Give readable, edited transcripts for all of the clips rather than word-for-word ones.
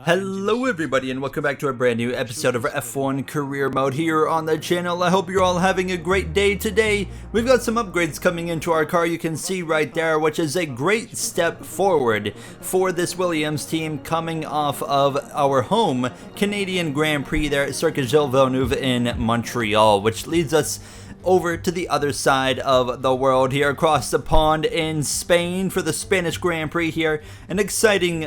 Hello everybody and welcome back to a brand new episode of F1 Career Mode here on the channel. I hope you're all having a great day today. We've got some upgrades coming into our car, you can see right there, which is a great step forward for this Williams team coming off of our home Canadian Grand Prix there at Circuit Gilles Villeneuve in Montreal, which leads us over to the other side of the world here across the pond in Spain for the Spanish Grand Prix here. An exciting,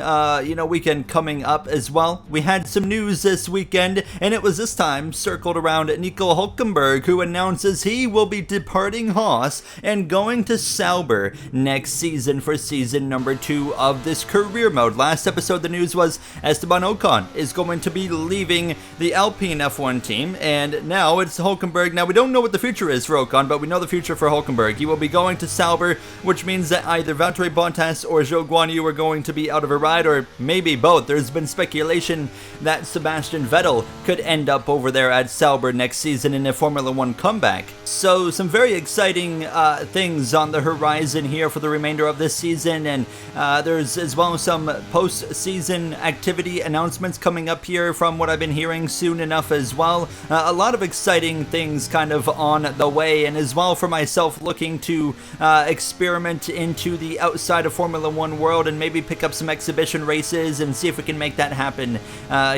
weekend coming up as well. We had some news this weekend, and it was this time circled around Nico Hülkenberg, who announces he will be departing Haas and going to Sauber next season for season number 2 of this career mode. Last episode, the news was Esteban Ocon is going to be leaving the Alpine F1 team, and now it's Hülkenberg. Now, we don't know what the future is for Ocon, but we know the future for Hülkenberg. He will be going to Sauber, which means that either Valtteri Bottas or Zhou Guanyu are going to be out of a ride, or maybe both. There's been speculation that Sebastian Vettel could end up over there at Sauber next season in a Formula 1 comeback. So some very exciting things on the horizon here for the remainder of this season, and there's as well some post-season activity announcements coming up here from what I've been hearing soon enough as well. A lot of exciting things kind of on the way, and as well for myself looking to experiment into the outside of Formula 1 world and maybe pick up some exhibition races and see if we can make that happen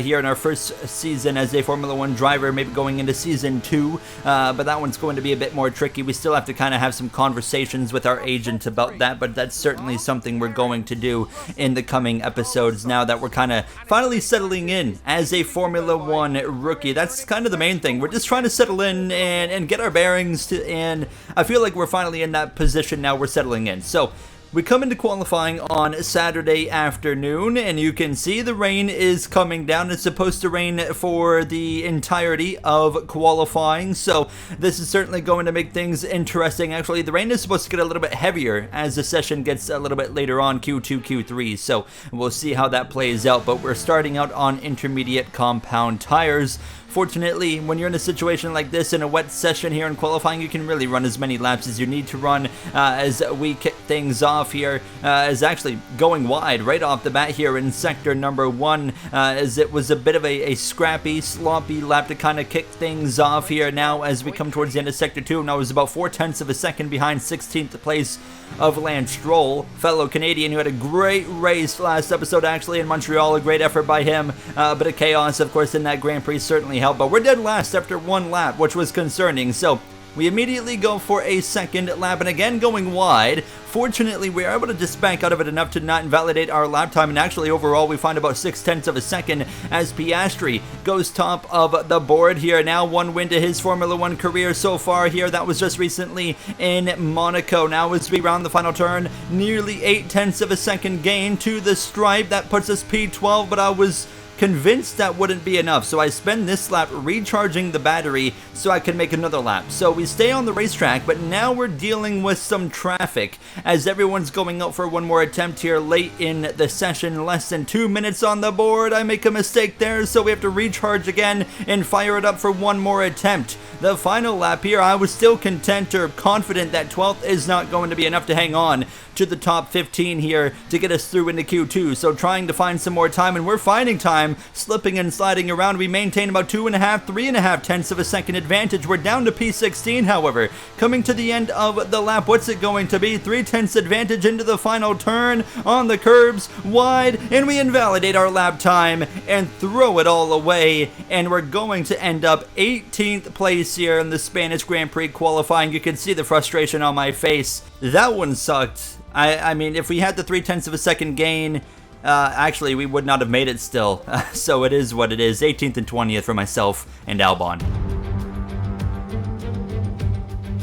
here in our first season as a Formula 1 driver, maybe going into season 2, but that one's going to be a bit more tricky. We still have to kind of have some conversations with our agent about that, but that's certainly something we're going to do in the coming episodes now that we're kind of finally settling in as a Formula 1 rookie. That's kind of the main thing. We're just trying to settle in and get our bearings, and I feel like we're finally in that position now. We're settling in. So we come into qualifying on Saturday afternoon, and you can see the rain is coming down. It's supposed to rain for the entirety of qualifying, so this is certainly going to make things interesting. Actually, the rain is supposed to get a little bit heavier as the session gets a little bit later on, Q2, Q3, so we'll see how that plays out, but we're starting out on intermediate compound tires. Fortunately, when you're in a situation like this in a wet session here in qualifying, you can really run as many laps as you need to run as we kick things off here, is actually going wide right off the bat here in sector number 1, as it was a bit of a scrappy, sloppy lap to kind of kick things off here now as we come towards the end of sector 2. Now, it was about 0.4 of a second behind 16th place of Lance Stroll, fellow Canadian who had a great race last episode actually in Montreal. A great effort by him, but a chaos of course in that Grand Prix certainly helped, but we're dead last after one lap, which was concerning. So we immediately go for a second lap, and again going wide. Fortunately, we are able to just bank out of it enough to not invalidate our lap time, and actually overall we find about 0.6 of a second as Piastri goes top of the board here. Now one win to his Formula 1 career so far here. That was just recently in Monaco. Now as we round the final turn, nearly 0.8 of a second gain to the stripe. That puts us P12, but I was convinced that wouldn't be enough, so I spend this lap recharging the battery so I can make another lap. So we stay on the racetrack, but now we're dealing with some traffic as everyone's going out for one more attempt here late in the session. Less than 2 minutes on the board. I make a mistake there, so we have to recharge again and fire it up for one more attempt. The final lap here, I was still content or confident that 12th is not going to be enough to hang on to the top 15 here to get us through into Q2, so trying to find some more time, and we're finding time, slipping and sliding around. We maintain about 3.5 of a second advantage. We're down to P16, however, coming to the end of the lap. What's it going to be? 0.3 advantage into the final turn on the curbs, wide, and we invalidate our lap time and throw it all away, and we're going to end up 18th place here in the Spanish Grand Prix qualifying. You can see the frustration on my face. That one sucked. I mean, if we had the 0.3 of a second gain, actually, we would not have made it still. So it is what it is. 18th and 20th for myself and Albon.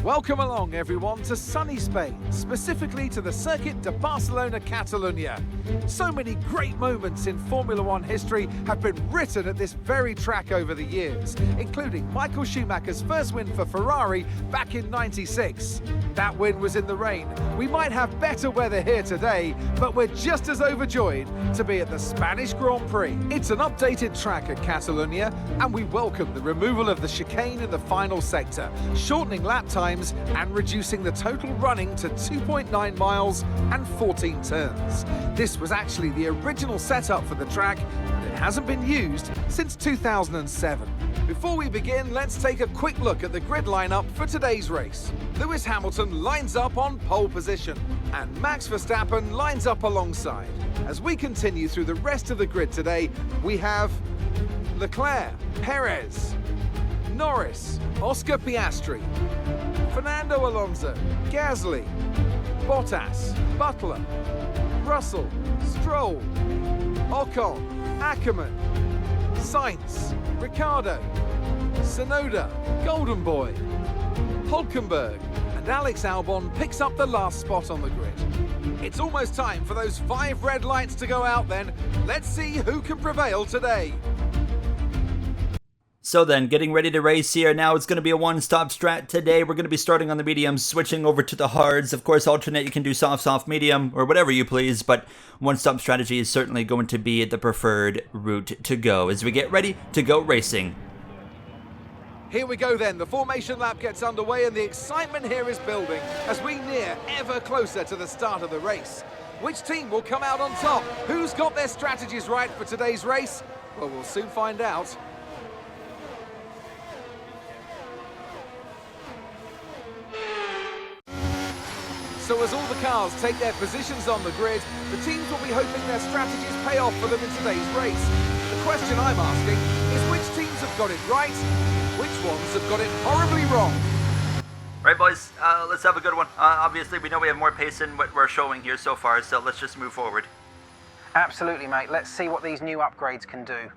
Welcome along everyone to sunny Spain, specifically to the Circuit de Barcelona, Catalunya. So many great moments in Formula 1 history have been written at this very track over the years, including Michael Schumacher's first win for Ferrari back in '96. That win was in the rain. We might have better weather here today, but we're just as overjoyed to be at the Spanish Grand Prix. It's an updated track at Catalunya, and we welcome the removal of the chicane in the final sector, shortening lap times times and reducing the total running to 2.9 miles and 14 turns. This was actually the original setup for the track, but it hasn't been used since 2007. Before we begin, let's take a quick look at the grid lineup for today's race. Lewis Hamilton lines up on pole position, and Max Verstappen lines up alongside. As we continue through the rest of the grid today, we have Leclerc, Perez, Norris, Oscar Piastri, Fernando Alonso, Gasly, Bottas, Butler, Russell, Stroll, Ocon, Ackerman, Sainz, Ricciardo, Tsunoda, Golden Boy, Hulkenberg, and Alex Albon picks up the last spot on the grid. It's almost time for those 5 red lights to go out then. Let's see who can prevail today. So then, getting ready to race here. Now it's going to be a one-stop strat today. We're going to be starting on the mediums, switching over to the hards. Of course, alternate, you can do soft, soft, medium, or whatever you please, but one-stop strategy is certainly going to be the preferred route to go as we get ready to go racing. Here we go then, the formation lap gets underway and the excitement here is building as we near ever closer to the start of the race. Which team will come out on top? Who's got their strategies right for today's race? Well, we'll soon find out. So as all the cars take their positions on the grid, the teams will be hoping their strategies pay off for them in today's race. The question I'm asking is which teams have got it right, which ones have got it horribly wrong? Right, boys, let's have a good one. Obviously, we know we have more pace than what we're showing here so far, so let's just move forward. Absolutely, mate. Let's see what these new upgrades can do.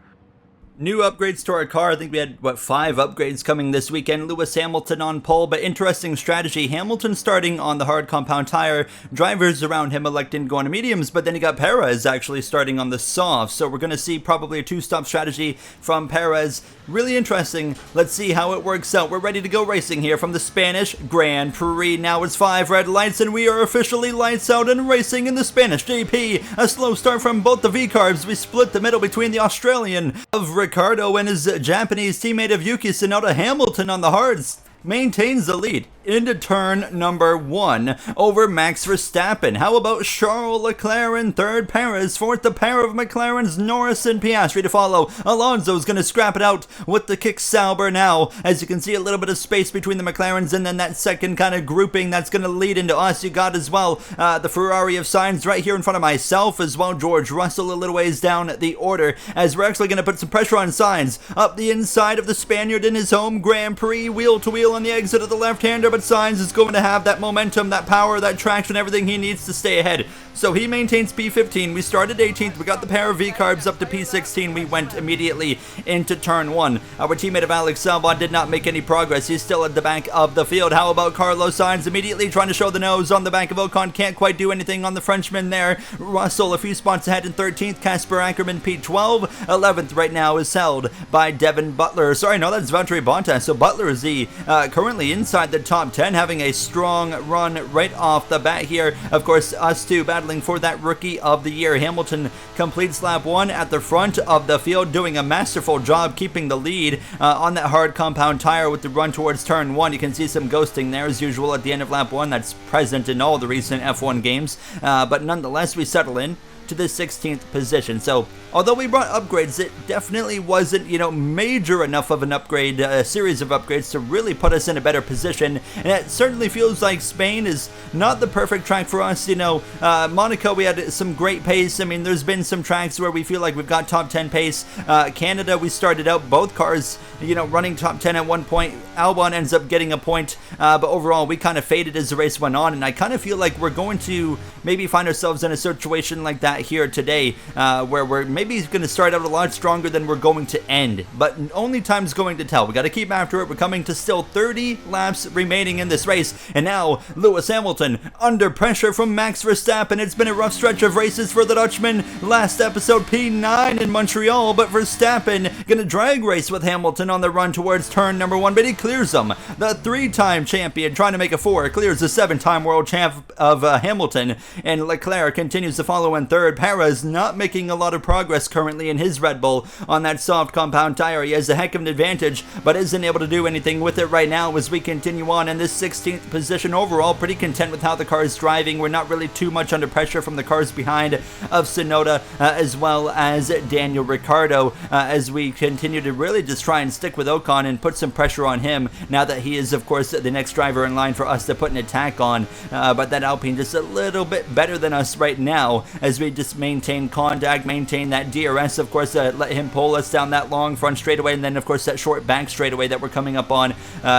New upgrades to our car. I think we had, 5 upgrades coming this weekend. Lewis Hamilton on pole, but interesting strategy. Hamilton starting on the hard compound tire. Drivers around him electing to go on mediums, but then you got Perez actually starting on the soft. So we're going to see probably a 2-stop strategy from Perez. Really interesting. Let's see how it works out. We're ready to go racing here from the Spanish Grand Prix. Now it's 5 red lights, and we are officially lights out and racing in the Spanish GP. A slow start from both the V-carbs. We split the middle between the Australian of Ricciardo and his Japanese teammate of Yuki Tsunoda. Hamilton on the hards maintains the lead into turn number 1 over Max Verstappen. How about Charles Leclerc in third, Perez fourth, the pair of McLarens, Norris and Piastri to follow. Alonso's going to scrap it out with the kick Sauber now. As you can see, a little bit of space between the McLarens, and then that second kind of grouping that's going to lead into us. You got as well the Ferrari of Sainz right here in front of myself as well. George Russell a little ways down the order, as we're actually going to put some pressure on Sainz up the inside of the Spaniard in his home Grand Prix, wheel to wheel on the exit of the left-hander, but Sainz is going to have that momentum, that power, that traction, everything he needs to stay ahead. So he maintains P15. We started 18th. We got the pair of V-carbs up to P16. We went immediately into turn 1. Our teammate of Alex Albon did not make any progress. He's still at the back of the field. How about Carlos Sainz immediately trying to show the nose on the back of Ocon? Can't quite do anything on the Frenchman there. Russell a few spots ahead in 13th. Casper Ackerman P12. 11th right now is held by Devin Butler. Sorry, no, that's Valtteri Bottas. So Butler is the currently inside the top 10, having a strong run right off the bat here. Of course, us two battling for that Rookie of the Year. Hamilton completes lap 1 at the front of the field, doing a masterful job keeping the lead on that hard compound tire with the run towards turn 1. You can see some ghosting there as usual at the end of lap 1. That's present in all the recent F1 games, but nonetheless we settle in to the 16th position. So although we brought upgrades, it definitely wasn't, major enough of an upgrade, a series of upgrades to really put us in a better position. And it certainly feels like Spain is not the perfect track for us. Monaco, we had some great pace. I mean, there's been some tracks where we feel like we've got top 10 pace. Canada, we started out both cars, running top 10 at one point. Albon ends up getting a point, but overall we kind of faded as the race went on, and I kind of feel like we're going to maybe find ourselves in a situation like that here today, where we're maybe going to start out a lot stronger than we're going to end, but only time's going to tell. We got to keep after it. We're coming to still 30 laps remaining in this race, and now Lewis Hamilton under pressure from Max Verstappen. It's been a rough stretch of races for the Dutchman. Last episode P9 in Montreal, but Verstappen gonna drag race with Hamilton on the run towards turn number 1, but he clears them. The 3-time champion trying to make a 4 clears the 7-time world champ of Hamilton, and Leclerc continues to follow in third. Perez not making a lot of progress progress currently in his Red Bull on that soft compound tire. He has a heck of an advantage, but isn't able to do anything with it right now as we continue on in this 16th position. Overall, pretty content with how the car is driving. We're not really too much under pressure from the cars behind of Tsunoda as well as Daniel Ricciardo as we continue to really just try and stick with Ocon and put some pressure on him now that he is, of course, the next driver in line for us to put an attack on. But that Alpine just a little bit better than us right now as we just maintain contact, maintain that DRS, of course, let him pull us down that long front straightaway, and then, of course, that short back straightaway that we're coming up on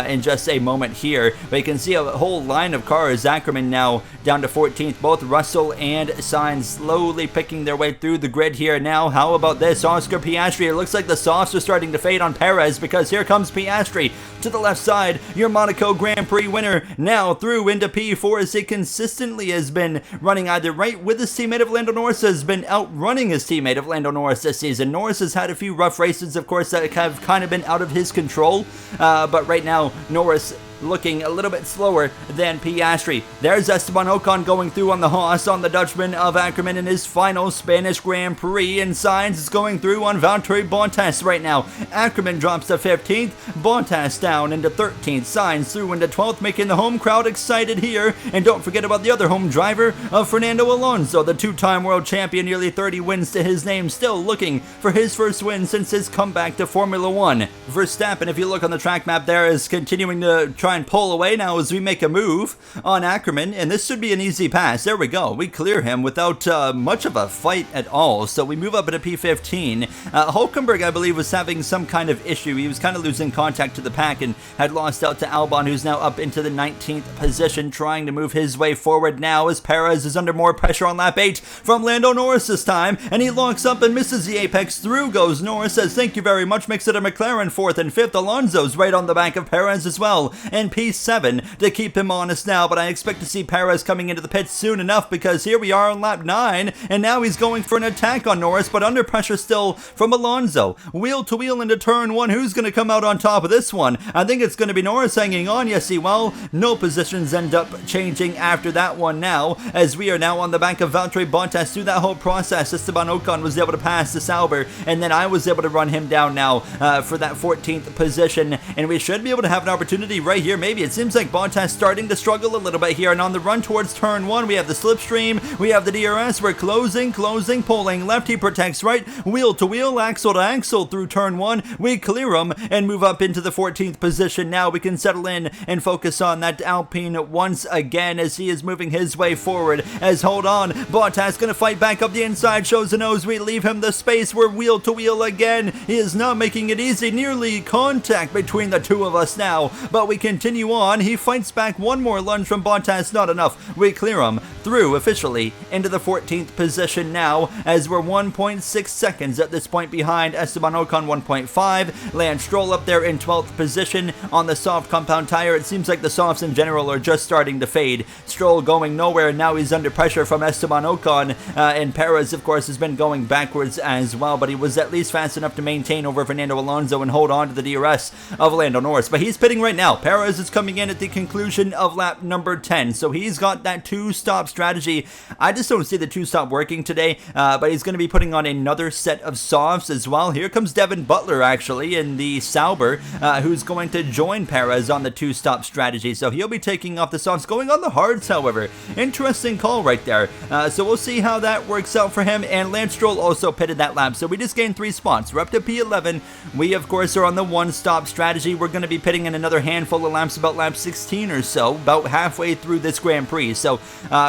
in just a moment here. But you can see a whole line of cars. Ackerman now down to 14th. Both Russell and Sainz slowly picking their way through the grid here now. How about this? Oscar Piastri. It looks like the softs are starting to fade on Perez because here comes Piastri to the left side. Your Monaco Grand Prix winner now through into P4 as he consistently has been running either right with his teammate of Lando Norris, has been outrunning his teammate of Lando Norris this season. Norris has had a few rough races, of course, that have kind of been out of his control, but right now Norris looking a little bit slower than Piastri. There's Esteban Ocon going through on the Haas on the Dutchman of Ackerman in his final Spanish Grand Prix, and Sainz is going through on Valtteri Bottas right now. Ackerman drops to 15th, Bottas down into 13th, Sainz through into 12th, making the home crowd excited here. And don't forget about the other home driver of Fernando Alonso, the two-time world champion, nearly 30 wins to his name, still looking for his first win since his comeback to Formula 1. Verstappen, if you look on the track map there, is continuing to try and pull away now as we make a move on Ackerman, and this should be an easy pass. There we go. We clear him without much of a fight at all, so we move up into P15. Hulkenberg, I believe, was having some kind of issue. He was kind of losing contact to the pack and had lost out to Albon, who's now up into the 19th position, trying to move his way forward now as Perez is under more pressure on lap 8 from Lando Norris this time, and he locks up and misses the apex. Through goes Norris, says thank you very much, makes it a McLaren 4th and 5th. Alonso's right on the back of Perez as well, and P7 to keep him honest now, but I expect to see Perez coming into the pits soon enough because here we are on lap 9, and now he's going for an attack on Norris, but under pressure still from Alonso. Wheel to wheel into turn 1. Who's going to come out on top of this one? I think it's going to be Norris hanging on. Yes, he will. No positions end up changing after that one now, as we are now on the back of Valtteri Bottas through that whole process. Esteban Ocon was able to pass the Sauber, and then I was able to run him down now for that 14th position, and we should be able to have an opportunity right here. Maybe it seems like Bottas starting to struggle a little bit here, and on the run towards turn 1, we have the slipstream, we have the DRS, we're closing, pulling left, he protects right, wheel to wheel, axle to axle through turn 1, we clear him and move up into the 14th position. Now we can settle in and focus on that Alpine once again as he is moving his way forward, as hold on, Bottas gonna fight back up the inside, shows a nose, we leave him the space, we're wheel to wheel again, he is not making it easy, nearly contact between the two of us now, but we continue on. He fights back, one more lunge from Bottas, not enough. We clear him through officially into the 14th position now, as we're 1.6 seconds at this point behind Esteban Ocon, 1.5. Lance Stroll up there in 12th position on the soft compound tire. It seems like the softs in general are just starting to fade. Stroll going nowhere, now he's under pressure from Esteban Ocon, and Perez, of course, has been going backwards as well, but he was at least fast enough to maintain over Fernando Alonso and hold on to the DRS of Lando Norris. But he's pitting right now. Perez is coming in at the conclusion of lap number 10, so he's got that two-stop strategy. I just don't see the two-stop working today, but he's going to be putting on another set of softs as well. Here comes Devin Butler, actually, in the Sauber, who's going to join Perez on the two-stop strategy, so he'll be taking off the softs, going on the hards, however. Interesting call right there, so we'll see how that works out for him, and Lance Stroll also pitted that lap, so we just gained 3 spots. We're up to P11. We, of course, are on the one-stop strategy. We're going to be pitting in another handful of laps, about lap 16 or so, about halfway through this Grand Prix, so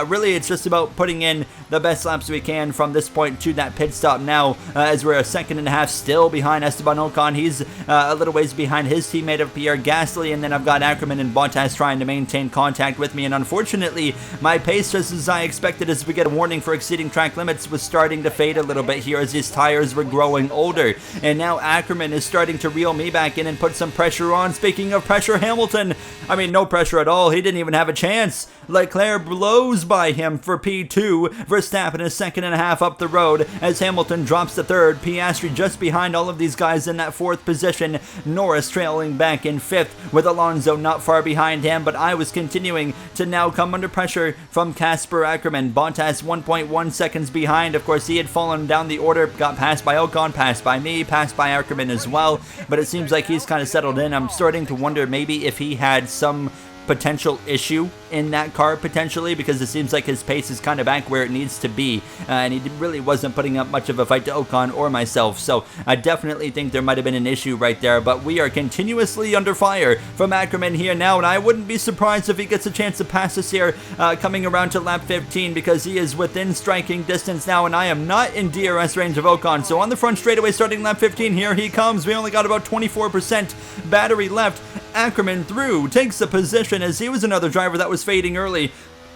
really it's just about putting in the best laps we can from this point to that pit stop now, as we're a second and a half still behind Esteban Ocon. He's a little ways behind his teammate of Pierre Gasly, and then I've got Ackerman and Bottas trying to maintain contact with me, and unfortunately my pace, just as I expected as we get a warning for exceeding track limits, was starting to fade a little bit here as these tires were growing older, and now Ackerman is starting to reel me back in and put some pressure on. Speaking of pressure, Hamilton, I mean, no pressure at all. He didn't even have a chance. Leclerc blows by by him for P2. Verstappen is 2.5 up the road as Hamilton drops to 3rd. Piastri just behind all of these guys in that 4th position. Norris trailing back in 5th with Alonso not far behind him, but I was continuing to now come under pressure from Casper Ackermann. Bottas 1.1 seconds behind. Of course, he had fallen down the order, got passed by Ocon, passed by me, passed by Ackermann as well, but it seems like he's kind of settled in. I'm starting to wonder maybe if he had some potential issue in that car potentially, because it seems like his pace is kind of back where it needs to be, and he really wasn't putting up much of a fight to Ocon or myself, so I definitely think there might have been an issue right there. But we are continuously under fire from Ackermann here now, and I wouldn't be surprised if he gets a chance to pass us here coming around to lap 15, because he is within striking distance now, and I am not in DRS range of Ocon. So on the front straightaway starting lap 15, here he comes. We only got about 24% battery left. Ackermann through, takes the position as he was another driver that was fading early.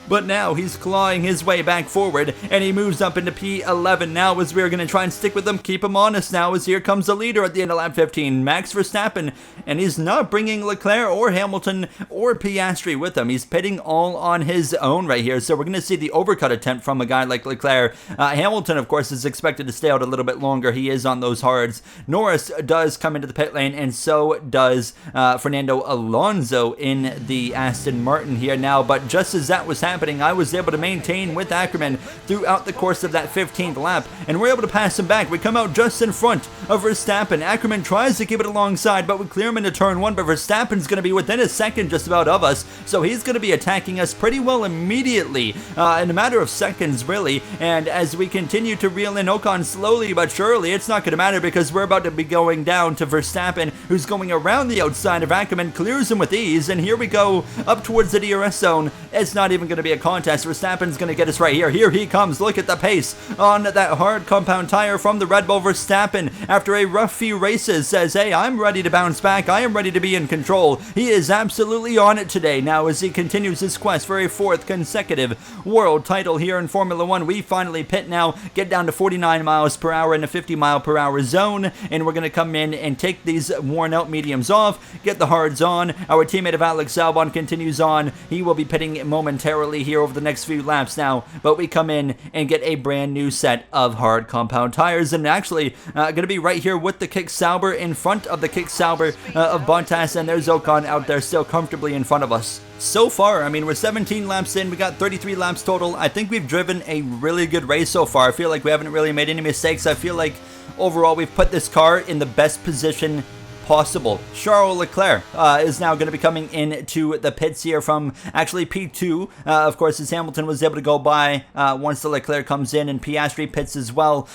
But now he's clawing his way back forward, and he moves up into P11 now as we're going to try and stick with him, keep him honest now, as here comes the leader at the end of lap 15, Max Verstappen, and he's not bringing Leclerc or Hamilton or Piastri with him. He's pitting all on his own right here, so we're going to see the overcut attempt from a guy like Leclerc. Hamilton, of course, is expected to stay out a little bit longer. He is on those hards. Norris does come into the pit lane, and so does Fernando Alonso in the Aston Martin here now, but just as that was happening, I was able to maintain with Ackermann throughout the course of that 15th lap, and we're able to pass him back. We come out just in front of Verstappen. Ackermann tries to keep it alongside, but we clear him into turn 1, but Verstappen's going to be within a second just about of us, so he's going to be attacking us pretty well immediately, in a matter of seconds really. And as we continue to reel in Ocon slowly but surely, it's not going to matter because we're about to be going down to Verstappen, who's going around the outside of Ackermann, clears him with ease, and here we go up towards the DRS zone. It's not even going to be a contest. Verstappen's going to get us right here. Here he comes. Look at the pace on that hard compound tire from the Red Bull. Verstappen, after a rough few races, says, hey, I'm ready to bounce back. I am ready to be in control. He is absolutely on it today now as he continues his quest for a 4th consecutive world title here in Formula 1. We finally pit now, get down to 49 miles per hour in a 50 mile per hour zone, and we're going to come in and take these worn out mediums off, get the hards on. Our teammate of Alex Albon continues on. He will be pitting momentarily here over the next few laps now, but we come in and get a brand new set of hard compound tires, and actually going to be right here with the Kick Sauber in front of the Kick Sauber of Bottas, and there's Ocon out there still comfortably in front of us. So far, I mean, we're 17 laps in, we got 33 laps total. I think we've driven a really good race so far. I feel like we haven't really made any mistakes. I feel like overall we've put this car in the best position possible. Charles Leclerc is now going to be coming into the pits here from actually P2. Of course, as Hamilton was able to go by once the Leclerc comes in, and Piastri pits as well.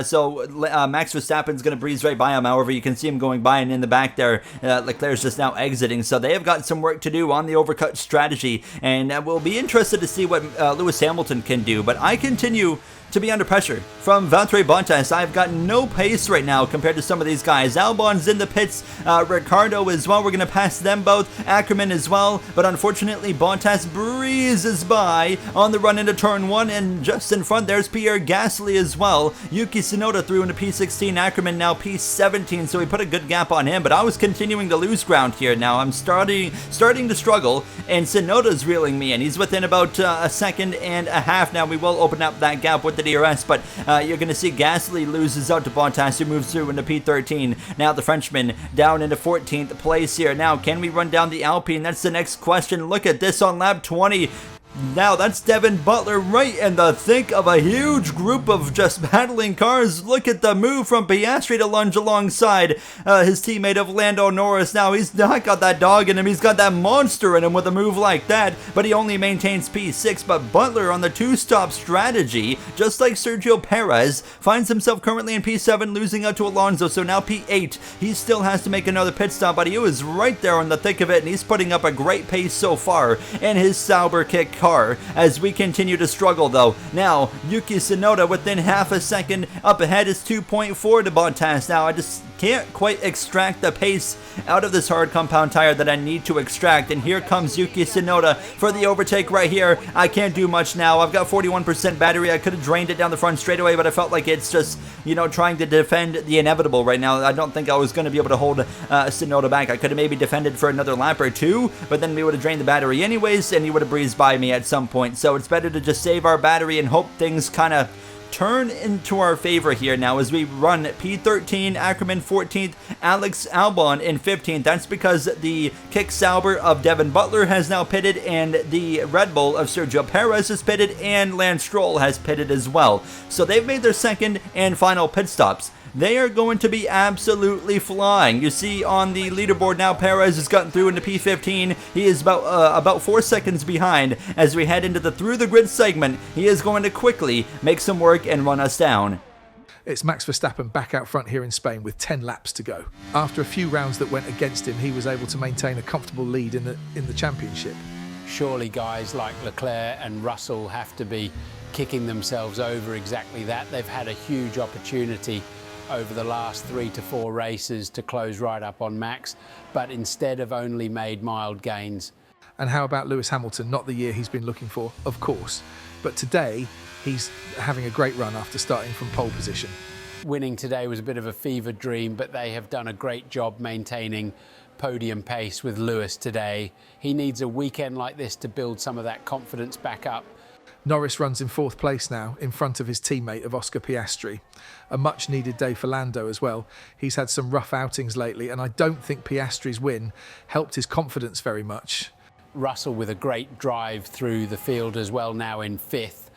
So Max Verstappen's going to breeze right by him. However, you can see him going by, and in the back there, Leclerc's just now exiting. So they have got some work to do on the overcut strategy, and we'll be interested to see what Lewis Hamilton can do. But I continue to be under pressure from Valtteri Bottas. I've got no pace right now compared to some of these guys. Albon's in the pits, Ricciardo as well. We're going to pass them both, Ackermann as well, but unfortunately Bottas breezes by on the run into turn 1, and just in front there's Pierre Gasly as well. Yuki Tsunoda through into P16, Ackermann now P17, so we put a good gap on him, but I was continuing to lose ground here now. I'm starting to struggle, and Tsunoda's reeling me in. He's within about a second and a half now. We will open up that gap with the DRS, but you're going to see Gasly loses out to Bottas, who moves through into P13. Now the Frenchman down into 14th place here. Now, can we run down the Alpine? That's the next question. Look at this on lap 20. Now that's Devin Butler right in the thick of a huge group of just battling cars. Look at the move from Piastri to lunge alongside his teammate of Lando Norris. Now he's not got that dog in him, he's got that monster in him with a move like that, but he only maintains P6. But Butler on the two-stop strategy, just like Sergio Perez, finds himself currently in P7, losing out to Alonso, so now P8. He still has to make another pit stop, but he was right there in the thick of it, and he's putting up a great pace so far in his Sauber kick car as we continue to struggle though. Now Yuki Tsunoda within half a second, up ahead is 2.4 to Bottas. Now I just can't quite extract the pace out of this hard compound tire that I need to extract, and here comes Yuki Tsunoda for the overtake right here. I can't do much now. I've got 41% battery. I could have drained it down the front straightaway, but I felt like it's just, you know, trying to defend the inevitable right now. I don't think I was going to be able to hold Tsunoda back. I could have maybe defended for another lap or two, but then we would have drained the battery anyways, and he would have breezed by me. at some point, so it's better to just save our battery and hope things kind of turn into our favor here now as we run P13, Ackerman 14th, Alex Albon in 15th. That's because the Kick Sauber of Devin Butler has now pitted, and the Red Bull of Sergio Perez is pitted, and Lance Stroll has pitted as well. So they've made their second and final pit stops. They are going to be absolutely flying. You see on the leaderboard now, Perez has gotten through into P15. He is about 4 seconds behind. As we head into the through the grid segment, he is going to quickly make some work and run us down. It's Max Verstappen back out front here in Spain with 10 laps to go. After a few rounds that went against him, he was able to maintain a comfortable lead in the championship. Surely guys like Leclerc and Russell have to be kicking themselves over exactly that. They've had a huge opportunity over the last 3 to 4 races to close right up on Max, but instead have only made mild gains. And how about Lewis Hamilton? Not the year he's been looking for, of course, but today he's having a great run after starting from pole position. Winning today was a bit of a fever dream, but they have done a great job maintaining podium pace with Lewis today. He needs a weekend like this to build some of that confidence back up. Norris runs in 4th place now, in front of his teammate of Oscar Piastri. A much-needed day for Lando as well. He's had some rough outings lately, and I don't think Piastri's win helped his confidence very much. Russell with a great drive through the field as well, now in 5th.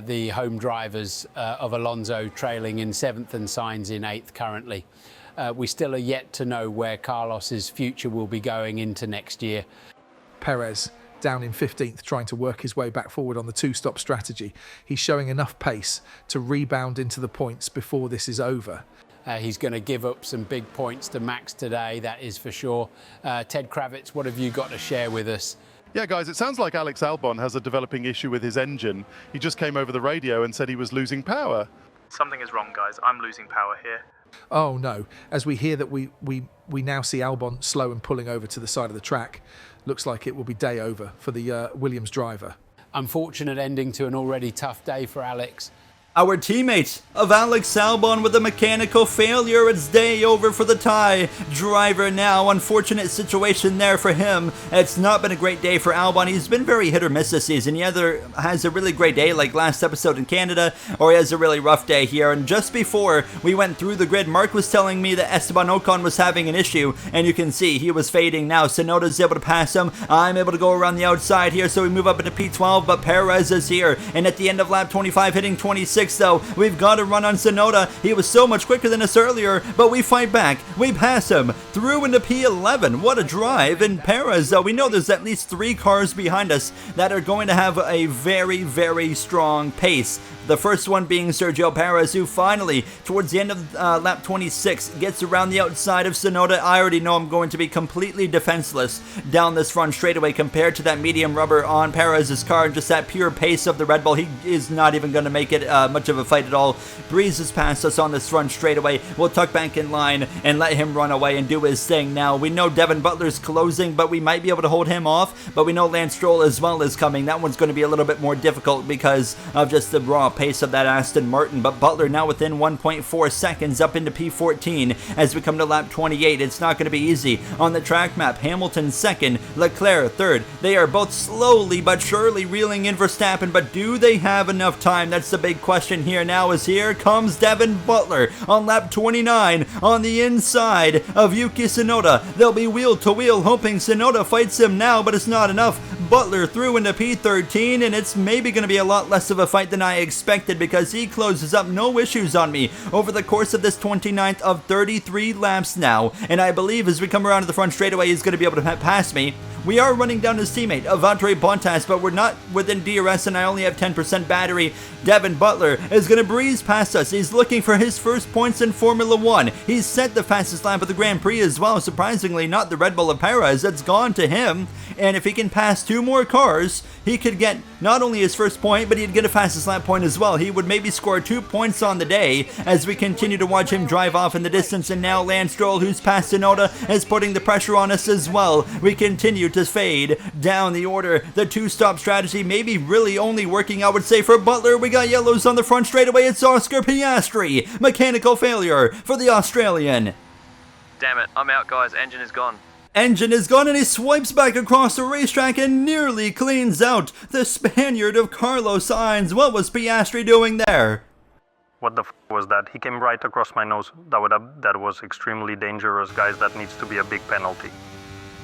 The home drivers of Alonso trailing in 7th and Sainz in 8th currently. We still are yet to know where Carlos's future will be going into next year. Perez down in 15th, trying to work his way back forward on the 2-stop strategy. He's showing enough pace to rebound into the points before this is over. He's going to give up some big points to Max today, that is for sure. Ted Kravitz, what have you got to share with us? Yeah, guys, it sounds like Alex Albon has a developing issue with his engine. He just came over the radio and said he was losing power. Something is wrong, guys. I'm losing power here. Oh no, as we hear that we now see Albon slow and pulling over to the side of the track. Looks like it will be day over for the Williams driver. Unfortunate ending to an already tough day for Alex. Our teammate of Alex Albon with a mechanical failure. It's day over for the Thai driver now. Unfortunate situation there for him. It's not been a great day for Albon. He's been very hit or miss this season. He either has a really great day like last episode in Canada, or he has a really rough day here. And just before we went through the grid, Mark was telling me that Esteban Ocon was having an issue, and you can see he was fading now. Tsunoda's able to pass him. I'm able to go around the outside here, so we move up into P12, but Perez is here. And at the end of lap 25, hitting 26, though, we've got to run on Tsunoda. He was so much quicker than us earlier, but we fight back. We pass him through into P11. What a drive. And Perez, though, we know there's at least 3 cars behind us that are going to have a very, very strong pace. The first one being Sergio Perez, who finally, towards the end of lap 26, gets around the outside of Tsunoda. I already know I'm going to be completely defenseless down this front straightaway compared to that medium rubber on Perez's car, and just that pure pace of the Red Bull. He is not even going to make it much of a fight at all. Breezes past us on this front straightaway. We'll tuck back in line and let him run away and do his thing. Now, we know Devin Butler's closing, but we might be able to hold him off, but we know Lance Stroll as well is coming. That one's going to be a little bit more difficult because of just the raw pace of that Aston Martin, but Butler now within 1.4 seconds up into P14 as we come to lap 28. It's not going to be easy on the track map. Hamilton second, Leclerc third. They are both slowly but surely reeling in Verstappen, but do they have enough time? That's the big question here now, as here comes Devin Butler on lap 29 on the inside of Yuki Tsunoda. They'll be wheel to wheel, hoping Tsunoda fights him now, but it's not enough. Butler through into P13, and it's maybe going to be a lot less of a fight than I expected because he closes up no issues on me over the course of this 29th of 33 laps now. And I believe as we come around to the front straightaway, he's going to be able to pass me. We are running down his teammate, Valtteri Bottas, but we're not within DRS and I only have 10% battery. Devin Butler is going to breeze past us. He's looking for his first points in Formula 1. He's set the fastest lap of the Grand Prix as well. Surprisingly, not the Red Bull of Perez. That's gone to him. And if he can pass 2 more cars, he could get not only his first point, but he'd get a fastest lap point as well. He would maybe score 2 points on the day as we continue to watch him drive off in the distance. And now Lance Stroll, who's past Tsunoda, is putting the pressure on us as well. We continue to fade down the order. The 2-stop strategy maybe really only working, I would say, for Butler. We got yellows on the front straightaway. It's Oscar Piastri. Mechanical failure for the Australian. Damn it, I'm out, guys. Engine is gone. engine is gone, and he swipes back across the racetrack and nearly cleans out the Spaniard of Carlos Sainz. What was Piastri doing there? What the f was that? He came right across my nose. That was extremely dangerous, guys. That needs to be a big penalty.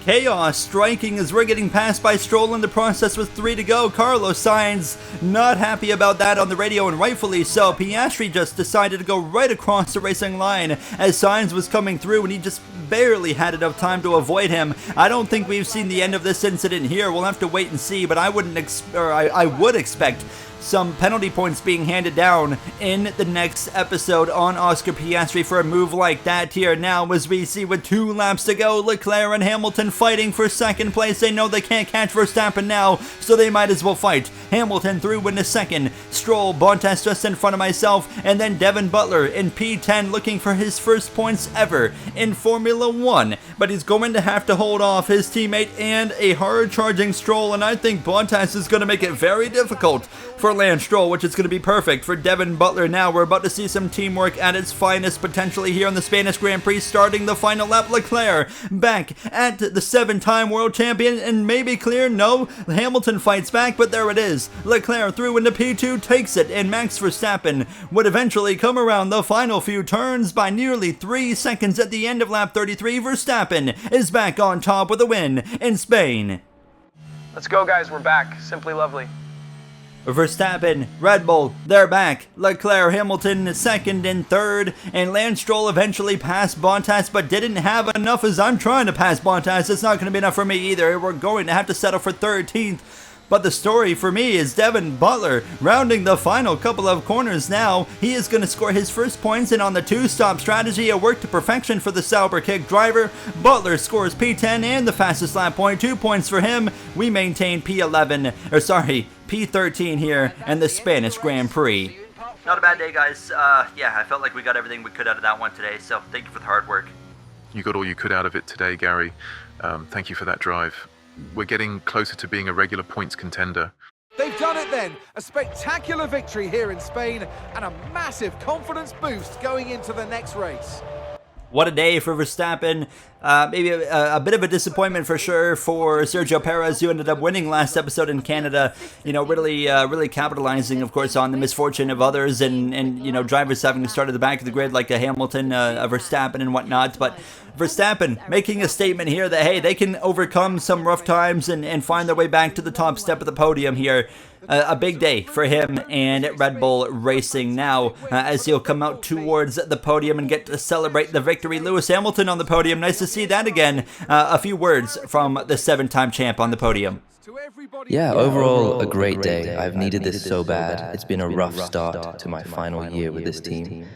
Chaos striking as we're getting passed by Stroll in the process with 3 to go. Carlos Sainz not happy about that on the radio, and rightfully so. Piastri just decided to go right across the racing line as Sainz was coming through, and he just barely had enough time to avoid him. I don't think we've seen the end of this incident here. We'll have to wait and see, but I would expect some penalty points being handed down in the next episode on Oscar Piastri for a move like that here. Now, as we see with 2 laps to go, Leclerc and Hamilton fighting for second place. They know they can't catch Verstappen now, so they might as well fight. Hamilton through into second, Stroll, Bottas just in front of myself, and then Devin Butler in P10 looking for his first points ever in Formula 1. But he's going to have to hold off his teammate and a hard-charging Stroll, and I think Bottas is going to make it very difficult for Lance Stroll, which is going to be perfect for Devin Butler. Now we're about to see some teamwork at its finest potentially here on the Spanish Grand Prix, starting the final lap. Leclerc back at the 7-time world champion and maybe clear. No, Hamilton fights back, but there it is. Leclerc through into P2, takes it, and Max Verstappen would eventually come around the final few turns by nearly 3 seconds at the end of lap 33. Verstappen is back on top with a win in Spain. Let's go, guys. We're back. Simply lovely. Verstappen, Red Bull, they're back. Leclerc, Hamilton, second and third, and Lance Stroll eventually passed Bottas, but didn't have enough as I'm trying to pass Bottas. It's not going to be enough for me either. We're going to have to settle for 13th. But the story for me is Devin Butler rounding the final couple of corners now. He is going to score his first points, and on the 2-stop strategy, it worked to perfection for the Sauber kick driver. Butler scores P10 and the fastest lap point, 2 points for him. We maintain P13 here and the Spanish Grand Prix. Not a bad day, guys. Yeah, I felt like we got everything we could out of that one today, so thank you for the hard work. You got all you could out of it today, Gary. Thank you for that drive. We're getting closer to being a regular points contender. They've done it then. A spectacular victory here in Spain and a massive confidence boost going into the next race. What a day for Verstappen. Maybe a bit of a disappointment for sure for Sergio Perez, who ended up winning last episode in Canada. You know, really capitalizing, of course, on the misfortune of others and you know, drivers having to start at the back of the grid like a Hamilton, a Verstappen and whatnot. But Verstappen making a statement here that, hey, they can overcome some rough times and find their way back to the top step of the podium here. A big day for him and Red Bull Racing now as he'll come out towards the podium and get to celebrate the victory. Lewis Hamilton on the podium. Nice to see that again. A few words from the 7-time champ on the podium. Yeah, overall a great day. I've needed this so bad. It's been a rough start to my final year with this team.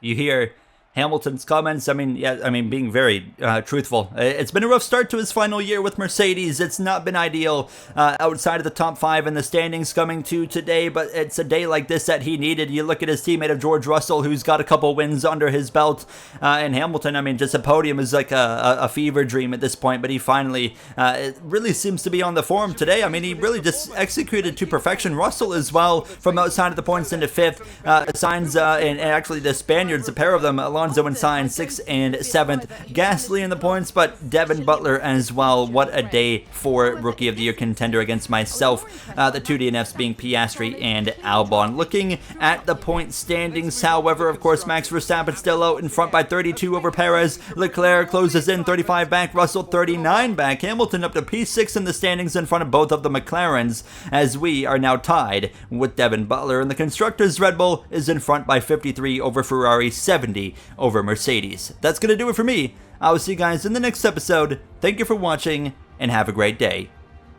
You hear Hamilton's comments, being very truthful. It's been a rough start to his final year with Mercedes. It's not been ideal outside of the top 5 in the standings coming to today, but it's a day like this that he needed. You look at his teammate of George Russell, who's got a couple wins under his belt, and Hamilton, just a podium is like a fever dream at this point, but he finally it really seems to be on the form today. He really just executed to perfection. Russell as well from outside of the points into 5th. Sainz and actually the Spaniards, a pair of them, Alonso and Sainz 6th and 7th. Gasly in the points, but Devin Butler as well. What a day for Rookie of the Year contender against myself. The 2 DNFs being Piastri and Albon. Looking at the point standings, however, of course, Max Verstappen still out in front by 32 over Perez. Leclerc closes in 35 back. Russell 39 back. Hamilton up to P6 in the standings in front of both of the McLarens, as we are now tied with Devin Butler. And the Constructors, Red Bull is in front by 53 over Ferrari, 70 over Mercedes. That's going to do it for me. I will see you guys in the next episode. Thank you for watching and have a great day.